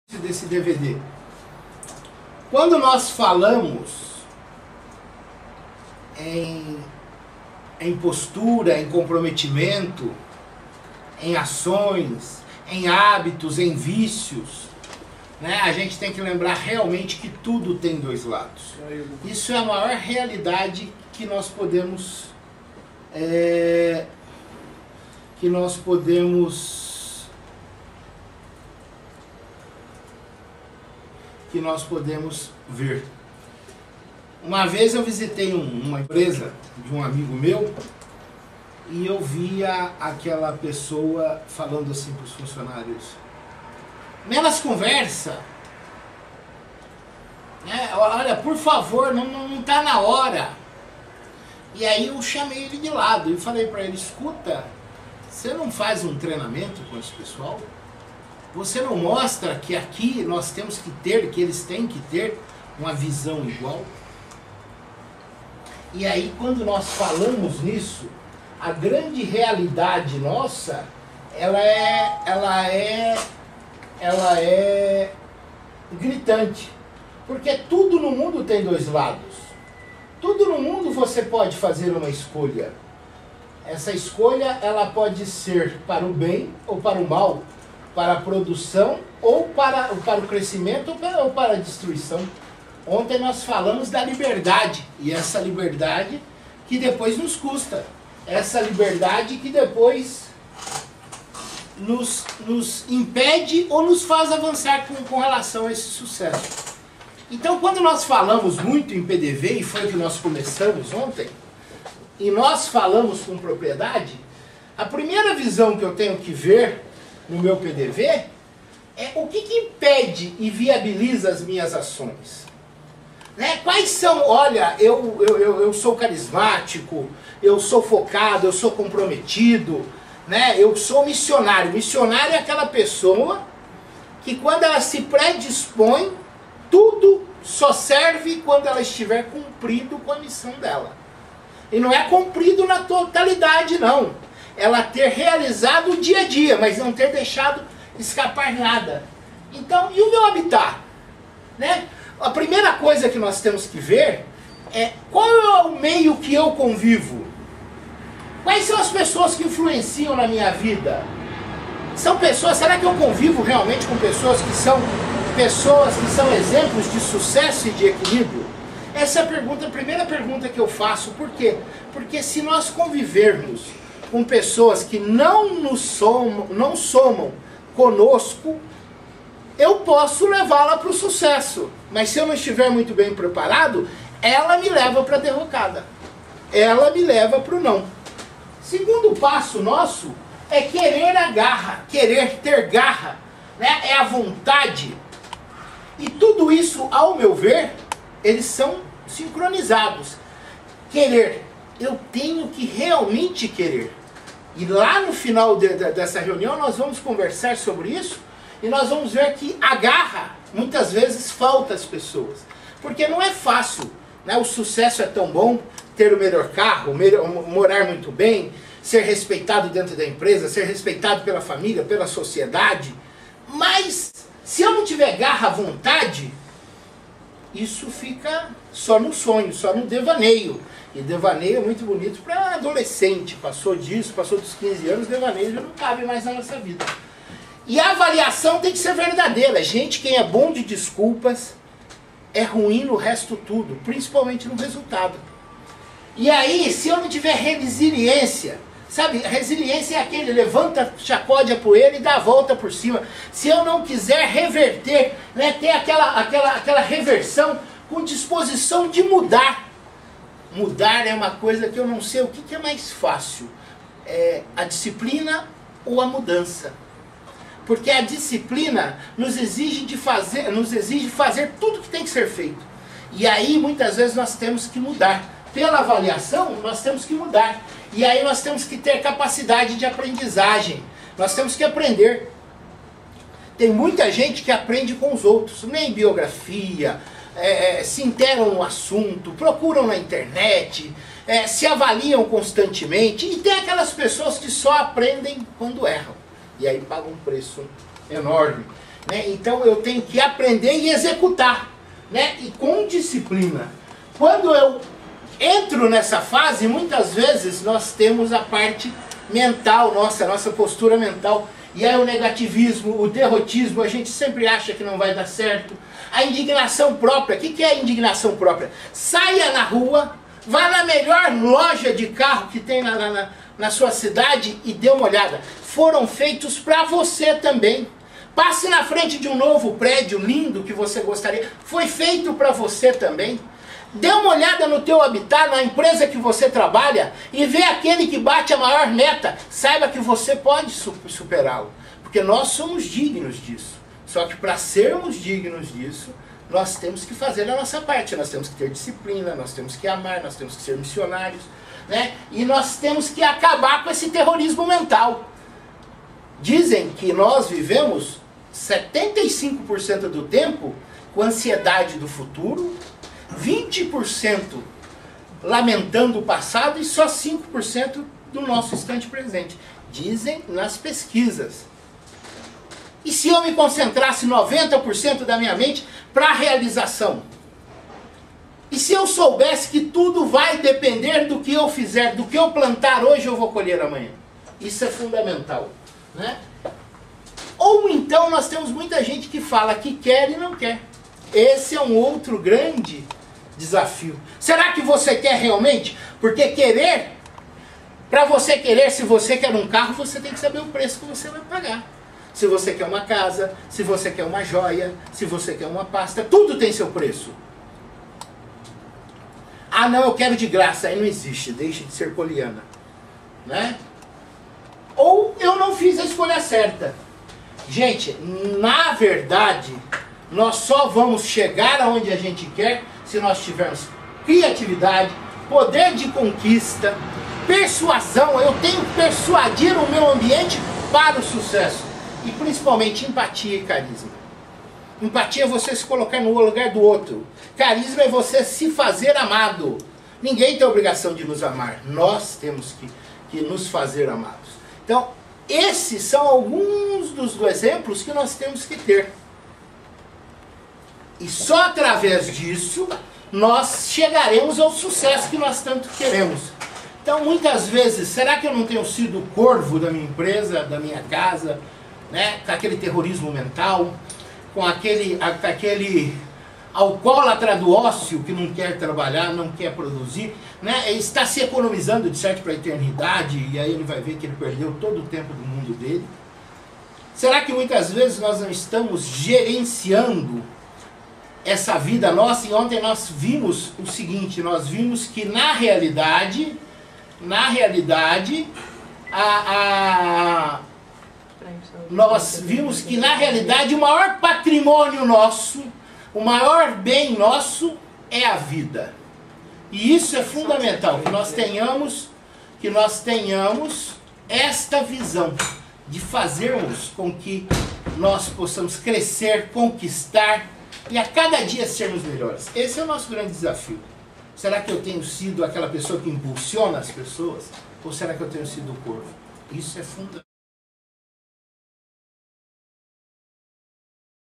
desse DVD. Quando nós falamos em postura, em comprometimento, em ações, em hábitos, em vícios, né, a gente tem que lembrar realmente que tudo tem dois lados. Isso é a maior realidade que nós podemos ver. Uma vez eu visitei uma empresa de um amigo meu e eu via aquela pessoa falando assim para os funcionários: nelas conversa, né? Olha, por favor, não está na hora. E aí eu chamei ele de lado e falei para ele: escuta, você não faz um treinamento com esse pessoal? Você não mostra que aqui nós temos que ter, que eles têm que ter uma visão igual? E aí, quando nós falamos nisso, a grande realidade nossa, ela é gritante. Porque tudo no mundo tem dois lados. Tudo no mundo você pode fazer uma escolha. Essa escolha, ela pode ser para o bem ou para o mal, para a produção ou para o crescimento ou para a destruição. Ontem nós falamos da liberdade, e essa liberdade que depois nos custa, essa liberdade que depois nos impede ou nos faz avançar com relação a esse sucesso. Então, quando nós falamos muito em PDV, e foi o que nós começamos ontem, e nós falamos com propriedade, a primeira visão que eu tenho que ver no meu PDV é o que impede e viabiliza as minhas ações. Né? Quais são? Olha, eu sou carismático, eu sou focado, eu sou comprometido, né? Eu sou missionário. Missionário é aquela pessoa que, quando ela se predispõe, tudo só serve quando ela estiver cumprido com a missão dela. E não é cumprido na totalidade, não. Ela ter realizado o dia a dia, mas não ter deixado escapar nada. Então, e o meu habitat? Né? A primeira coisa que nós temos que ver é qual é o meio que eu convivo. Quais são as pessoas que influenciam na minha vida? São pessoas, será que eu convivo realmente com pessoas que são exemplos de sucesso e de equilíbrio? Essa é a primeira pergunta que eu faço. Por quê? Porque se nós convivermos com pessoas que não somam conosco, eu posso levá-la para o sucesso. Mas se eu não estiver muito bem preparado, ela me leva para a derrocada. Ela me leva para o não. Segundo passo nosso é querer a garra, querer ter garra, né? É a vontade. E tudo isso, ao meu ver, eles são sincronizados. Querer, eu tenho que realmente querer. E lá no final dessa reunião nós vamos conversar sobre isso e nós vamos ver que a garra muitas vezes falta às pessoas. Porque não é fácil, né? O sucesso é tão bom, ter o melhor carro, morar muito bem, ser respeitado dentro da empresa, ser respeitado pela família, pela sociedade. Mas se eu não tiver garra, vontade, isso fica só no sonho, só no devaneio. E devaneio é muito bonito para adolescente. Passou disso, passou dos 15 anos, devaneio já não cabe mais na nossa vida. E a avaliação tem que ser verdadeira. Gente, quem é bom de desculpas é ruim no resto tudo, principalmente no resultado. E aí, se eu não tiver resiliência, sabe, resiliência é aquele levanta, sacode a poeira e dá a volta por cima. Se eu não quiser reverter, né, ter aquela reversão com disposição de mudar. Mudar é uma coisa que eu não sei o que é mais fácil. É a disciplina ou a mudança? Porque a disciplina nos exige fazer tudo que tem que ser feito. E aí, muitas vezes, nós temos que mudar. Pela avaliação, nós temos que mudar. E aí nós temos que ter capacidade de aprendizagem. Nós temos que aprender. Tem muita gente que aprende com os outros, nem biografia, se interam no assunto, procuram na internet, se avaliam constantemente. E tem aquelas pessoas que só aprendem quando erram. E aí pagam um preço enorme. né? Então eu tenho que aprender e executar, né? E com disciplina. Quando eu entro nessa fase, muitas vezes nós temos a parte mental nossa, a nossa postura mental. E aí o negativismo, o derrotismo, a gente sempre acha que não vai dar certo. A indignação própria. O que é a indignação própria? Saia na rua, vá na melhor loja de carro que tem na sua cidade e dê uma olhada. Foram feitos para você também. Passe na frente de um novo prédio lindo que você gostaria. Foi feito para você também. Dê uma olhada no teu habitat, na empresa que você trabalha, e vê aquele que bate a maior meta. Saiba que você pode superá-lo, porque nós somos dignos disso. Só que para sermos dignos disso, nós temos que fazer a nossa parte. Nós temos que ter disciplina, nós temos que amar, nós temos que ser missionários, né? E nós temos que acabar com esse terrorismo mental. Dizem que nós vivemos 75% do tempo com ansiedade do futuro, 20% lamentando o passado e só 5% do nosso instante presente. Dizem nas pesquisas. E se eu me concentrasse 90% da minha mente para a realização? E se eu soubesse que tudo vai depender do que eu fizer, do que eu plantar hoje eu vou colher amanhã? Isso é fundamental, né? Ou então nós temos muita gente que fala que quer e não quer. Esse é um outro grande desafio. Será que você quer realmente? Porque querer, para você querer, se você quer um carro, você tem que saber o preço que você vai pagar. Se você quer uma casa, se você quer uma joia, se você quer uma pasta, tudo tem seu preço. Ah não, eu quero de graça, aí não existe, deixe de ser poliana, né? Ou eu não fiz a escolha certa. Gente, na verdade, nós só vamos chegar aonde a gente quer se nós tivermos criatividade, poder de conquista, persuasão. Eu tenho que persuadir o meu ambiente para o sucesso. E principalmente empatia e carisma. Empatia é você se colocar no lugar do outro. Carisma é você se fazer amado. Ninguém tem a obrigação de nos amar. Nós temos que nos fazer amados. Então, esses são alguns dos exemplos que nós temos que ter. E só através disso nós chegaremos ao sucesso que nós tanto queremos. Então, muitas vezes, será que eu não tenho sido o corvo da minha empresa, da minha casa, né? Com aquele terrorismo mental, com aquele alcoólatra do ócio que não quer trabalhar, não quer produzir, né? Está se economizando de certo para a eternidade, e aí ele vai ver que ele perdeu todo o tempo do mundo dele. Será que muitas vezes nós não estamos gerenciando essa vida nossa? E ontem nós vimos o seguinte, nós vimos que na realidade, nós vimos que na realidade o maior patrimônio nosso, o maior bem nosso é a vida. E isso é fundamental, que nós tenhamos esta visão de fazermos com que nós possamos crescer, conquistar e a cada dia sermos melhores. Esse é o nosso grande desafio. Será que eu tenho sido aquela pessoa que impulsiona as pessoas? Ou será que eu tenho sido o corvo? Isso é fundamental.